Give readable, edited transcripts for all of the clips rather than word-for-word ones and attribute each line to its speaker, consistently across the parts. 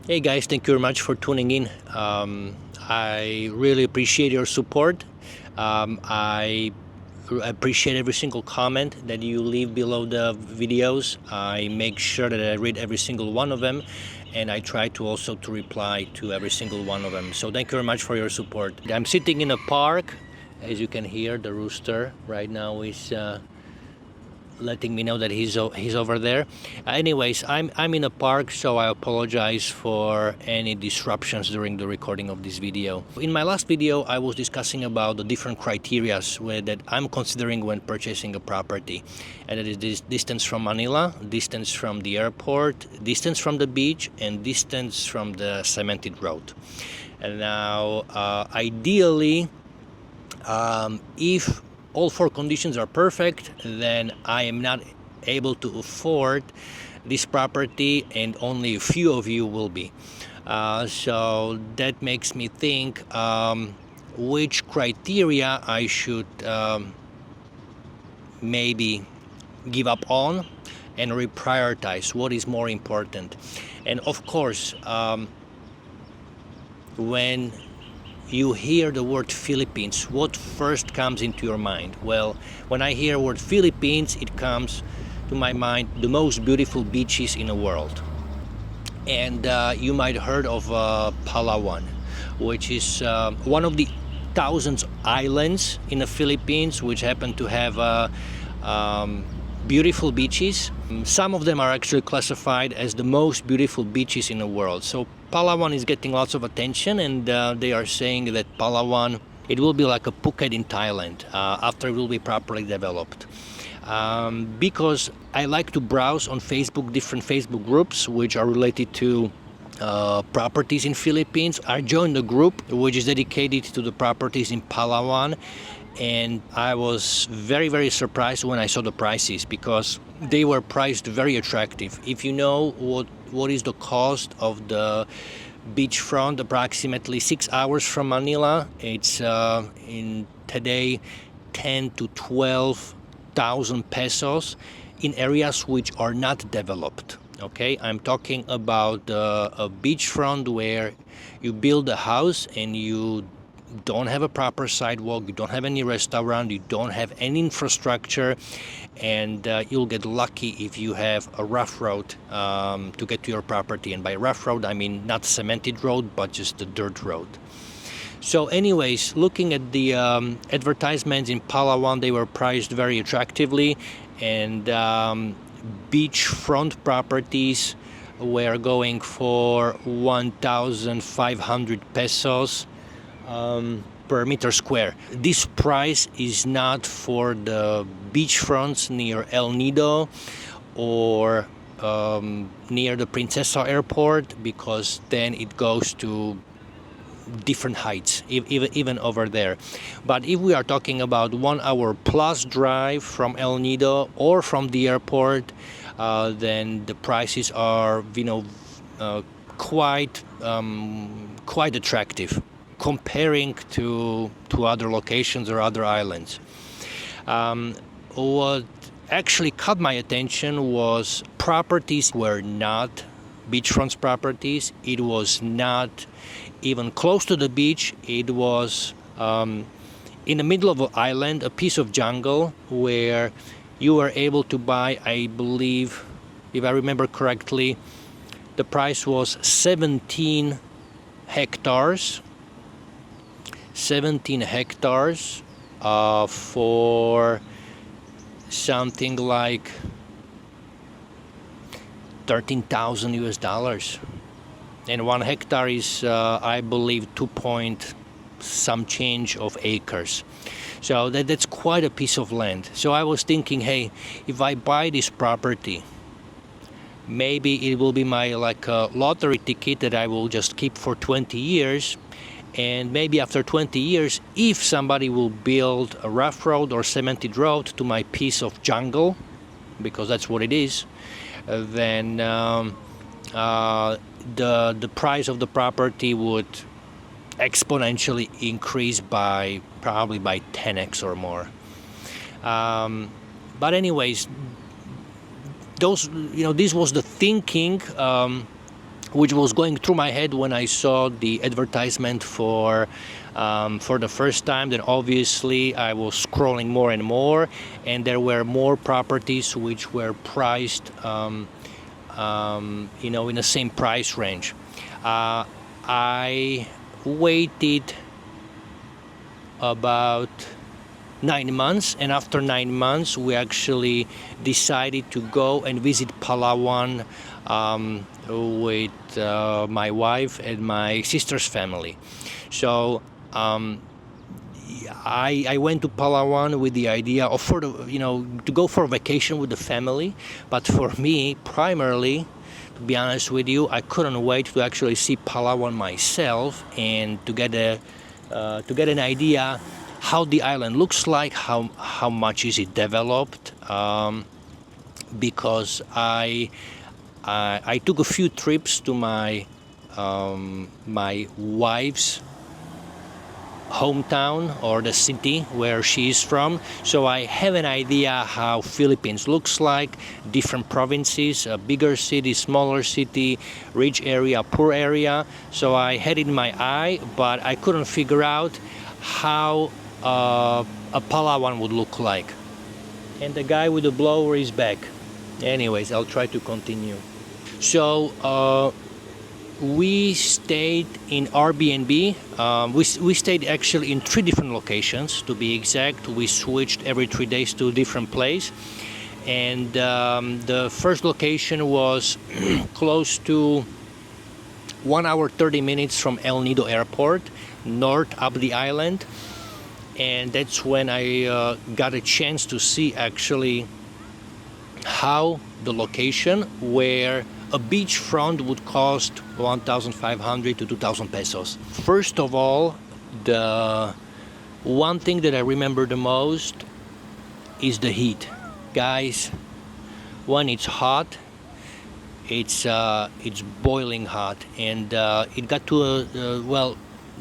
Speaker 1: Hey guys, thank you very much for tuning in. I really appreciate your support. I appreciate every single comment that you leave below the videos. I make sure that I read every single one of them, and I try to also to reply to every single one of them. So thank you very much for your support. I'm sitting in a park. As you can hear, the rooster right now is letting me know that he's over there. Anyways, I'm in a park, so I apologize for any disruptions during the recording of this video. In my last video, I was discussing about the different criteria that I'm considering when purchasing a property, and that is this distance from Manila, distance from the airport, distance from the beach, and distance from the cemented road. And now, ideally, if all four conditions are perfect, then I am not able to afford this property, and only a few of you will be. So that makes me think which criteria I should maybe give up on and reprioritize what is more important. And of course, when you hear the word Philippines, what first comes into your mind? Well, when I hear the word Philippines, it comes to my mind the most beautiful beaches in the world. And you might have heard of Palawan, which is one of the thousands of islands in the Philippines, which happen to have beautiful beaches. Some of them are actually classified as the most beautiful beaches in the world. So Palawan is getting lots of attention, and they are saying that Palawan, it will be like a Phuket in Thailand after it will be properly developed. Because I like to browse on Facebook, different Facebook groups which are related to properties in Philippines. I joined a group which is dedicated to the properties in Palawan, and I was very surprised when I saw the prices, because they were priced very attractive. If you know what is the cost of the beachfront, approximately 6 hours from Manila, it's in today 10 to 12,000 pesos in areas which are not developed. Okay, I'm talking about a beachfront where you build a house and you don't have a proper sidewalk, you don't have any restaurant, you don't have any infrastructure, and you'll get lucky if you have a rough road to get to your property. And by rough road, I mean not cemented road, but just the dirt road. So anyways, looking at the advertisements in Palawan, they were priced very attractively, and beachfront properties were going for 1,500 pesos per meter square. This price is not for the beachfronts near El Nido or near the Princesa Airport, because then it goes to different heights, even over there. But if we are talking about 1 hour plus drive from El Nido or from the airport, then the prices are, quite attractive comparing to other locations or other islands. What actually caught my attention was properties were not beachfront properties. It was not even close to the beach. It was in the middle of an island, a piece of jungle, where you were able to buy, I believe, if I remember correctly, the price was 17 hectares for something like 13,000 US dollars. And 1 hectare is, I believe, 2 point some change of acres. So that's quite a piece of land. So I was thinking, hey, if I buy this property, maybe it will be my lottery ticket that I will just keep for 20 years. And maybe after 20 years, if somebody will build a rough road or cemented road to my piece of jungle, because that's what it is, then the price of the property would exponentially increase by probably by 10x or more. But anyways, this was the thinking which was going through my head when I saw the advertisement for the first time. Then obviously I was scrolling more and more, and there were more properties which were priced, in the same price range. I waited about 9 months, and after 9 months we actually decided to go and visit Palawan with my wife and my sister's family. So I went to Palawan with the idea of to go for a vacation with the family, but for me primarily, to be honest with you, I couldn't wait to actually see Palawan myself and to get an idea how the island looks like, how much is it developed, because I took a few trips to my wife's hometown, or the city where she is from, so I have an idea how Philippines looks like, different provinces, a bigger city, smaller city, rich area, poor area. So I had it in my eye, but I couldn't figure out how a Palawan would look like. And the guy with the blower is back. Anyways, I'll try to continue. So we stayed in Airbnb. We stayed actually in 3 different locations, to be exact. We switched every 3 days to a different place. And the first location was close to 1 hour 30 minutes from El Nido Airport, north up the island. And that's when I got a chance to see actually how the location where a beachfront would cost 1,500 to 2,000 pesos. First of all, the one thing that I remember the most is the heat. Guys, when it's hot, it's boiling hot, and it got to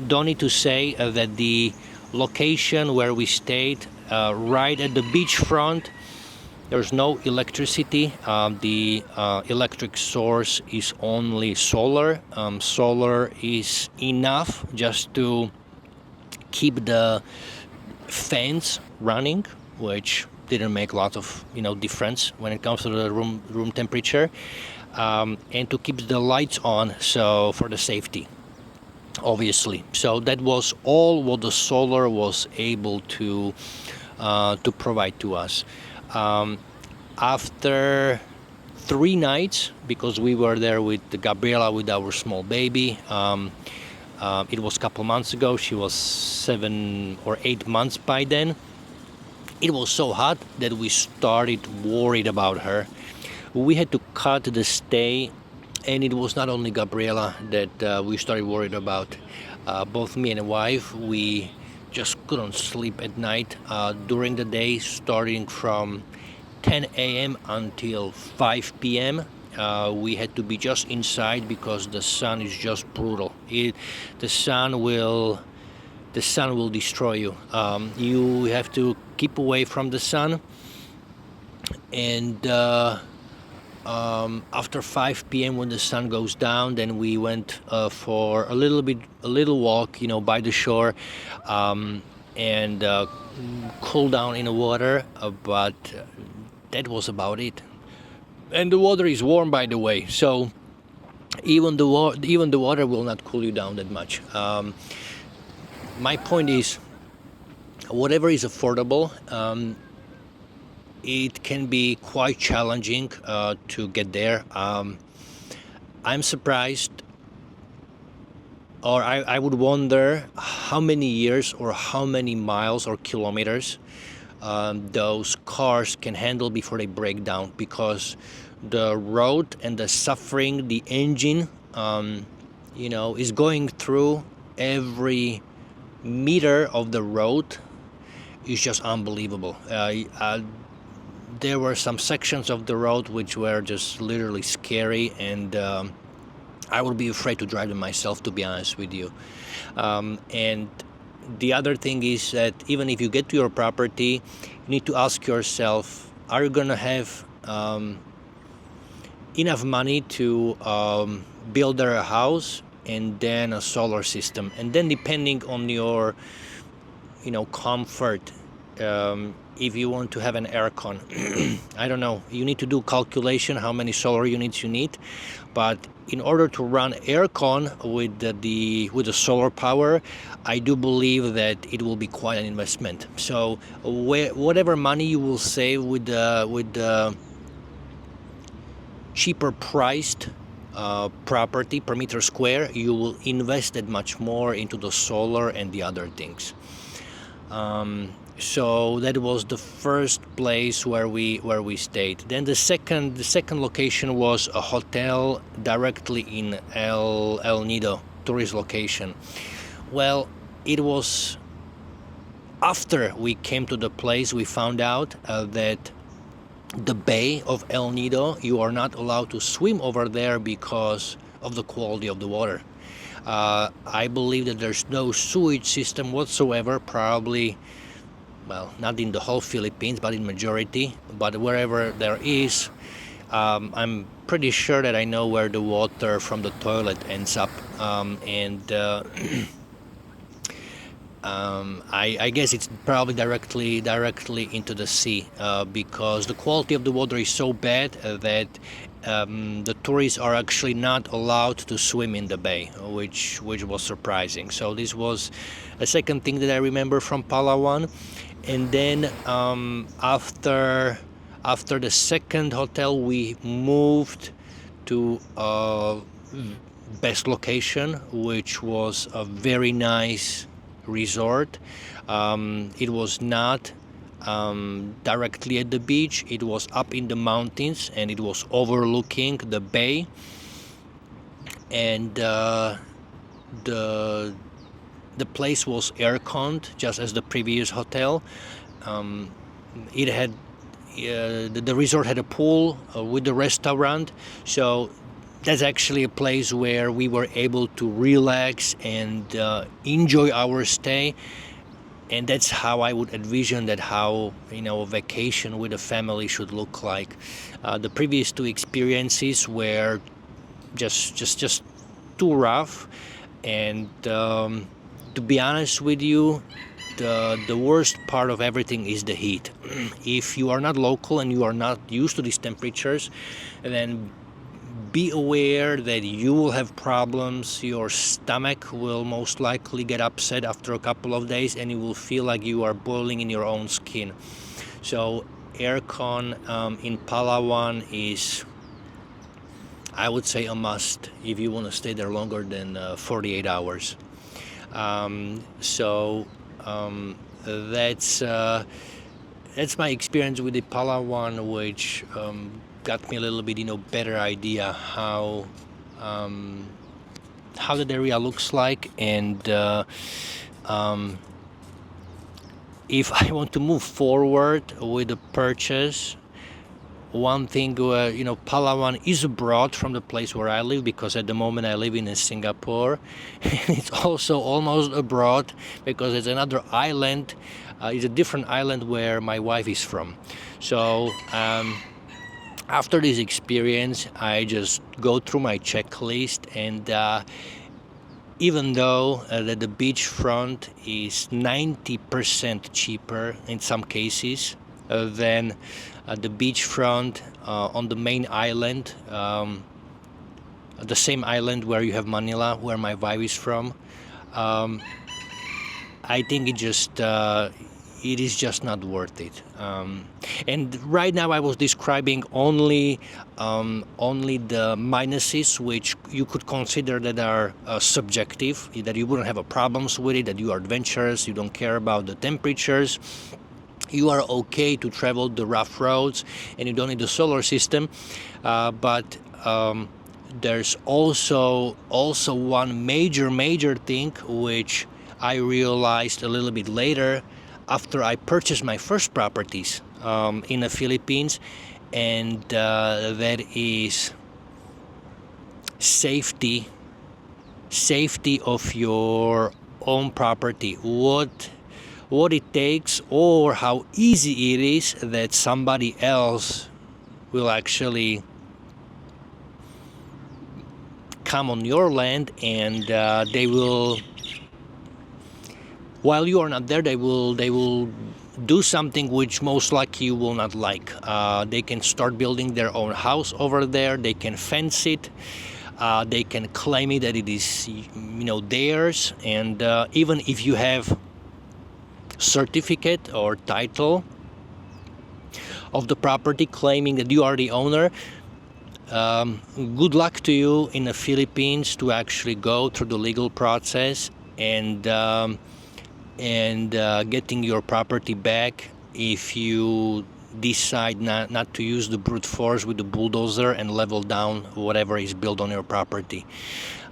Speaker 1: don't need to say that the location where we stayed, right at the beachfront, there's no electricity. The electric source is only solar. Solar is enough just to keep the fans running, which didn't make lots of difference when it comes to the room temperature, and to keep the lights on, so for the safety, obviously. So that was all what the solar was able to provide to us. After 3 nights, because we were there with Gabriela, with our small baby, it was a couple months ago. She was 7 or 8 months by then. It was so hot that we started worried about her. We had to cut the stay, and it was not only Gabriela that we started worried about. Both me and the wife, we just couldn't sleep at night during the day, starting from 10 a.m. until 5 p.m. We had to be just inside because the sun is just brutal. The sun will destroy you. You have to keep away from the sun, and after 5 p.m. when the sun goes down, then we went for a little walk, by the shore, and cool down in the water, but that was about it. And the water is warm, by the way, so even the water will not cool you down that much. My point is, whatever is affordable, it can be quite challenging to get there. I'm surprised, or I would wonder how many years or how many miles or kilometers those cars can handle before they break down, because the road and the suffering the engine is going through every meter of the road is just unbelievable. There were some sections of the road which were just literally scary, and I would be afraid to drive them myself, to be honest with you. And the other thing is that even if you get to your property, you need to ask yourself, are you gonna have enough money to build their house and then a solar system, and then depending on your comfort, if you want to have an aircon, I don't know, you need to do calculation how many solar units you need, but in order to run aircon with the solar power, I do believe that it will be quite an investment. So whatever money you will save with the cheaper priced property per meter square, you will invest that much more into the solar and the other things. So that was the first place where we stayed. Then the second location was a hotel directly in El Nido tourist location. Well, it was after we came to the place we found out that the bay of El Nido, you are not allowed to swim over there because of the quality of the water. I believe that there's no sewage system whatsoever, probably, well, not in the whole Philippines, but in majority. But wherever there is, I'm pretty sure that I know where the water from the toilet ends up. I guess it's probably directly into the sea, because the quality of the water is so bad that the tourists are actually not allowed to swim in the bay, which was surprising. So this was a second thing that I remember from Palawan. And then after the second hotel, we moved to best location, which was a very nice resort. It was not directly at the beach, it was up in the mountains and it was overlooking the bay, and the place was air-conned just as the previous hotel. It had the resort had a pool with the restaurant, so that's actually a place where we were able to relax and enjoy our stay. And that's how I would envision that how a vacation with a family should look like. The previous two experiences were just too rough, and to be honest with you, the worst part of everything is the heat. If you are not local and you are not used to these temperatures, then be aware that you will have problems. Your stomach will most likely get upset after a couple of days, and you will feel like you are boiling in your own skin. So aircon in Palawan is, I would say, a must if you want to stay there longer than 48 hours. That's my experience with the Palawan, which got me a little bit better idea how that area looks like, and if I want to move forward with the purchase, one thing, Palawan is abroad from the place where I live, because at the moment I live in Singapore. It's also almost abroad because it's another island. It's a different island where my wife is from. So after this experience, I just go through my checklist, and even though that the beachfront is 90% cheaper in some cases than the beachfront on the main island, the same island where you have Manila, where my wife is from, I think it is just not worth it. And right now I was describing only the minuses, which you could consider that are subjective, that you wouldn't have a problems with it, that you are adventurous, you don't care about the temperatures, you are okay to travel the rough roads, and you don't need the solar system. But there's also one major thing which I realized a little bit later, after I purchased my first properties in the Philippines, and that is safety of your own property. What it takes, or how easy it is that somebody else will actually come on your land, and they will, while you are not there, they will do something which most likely you will not like. They can start building their own house over there. They can fence it. They can claim it that it is, theirs. And even if you have certificate or title of the property claiming that you are the owner, good luck to you in the Philippines to actually go through the legal process and getting your property back if you decide not to use the brute force with the bulldozer and level down whatever is built on your property.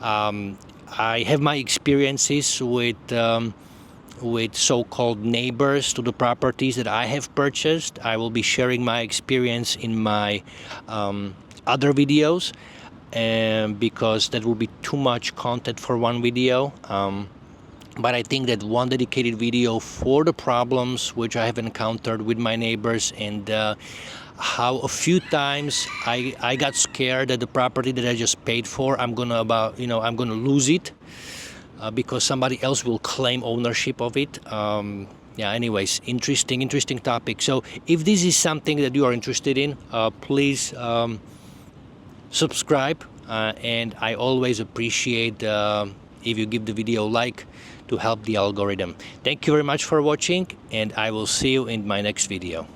Speaker 1: I have my experiences with so-called neighbors to the properties that I have purchased. I will be sharing my experience in my other videos, and because that will be too much content for one video. But I think that one dedicated video for the problems which I have encountered with my neighbors, and how a few times I got scared that the property that I just paid for, I'm gonna lose it because somebody else will claim ownership of it. Yeah, anyways, interesting topic. So if this is something that you are interested in, please subscribe, and I always appreciate if you give the video a like to help the algorithm. Thank you very much for watching, and I will see you in my next video.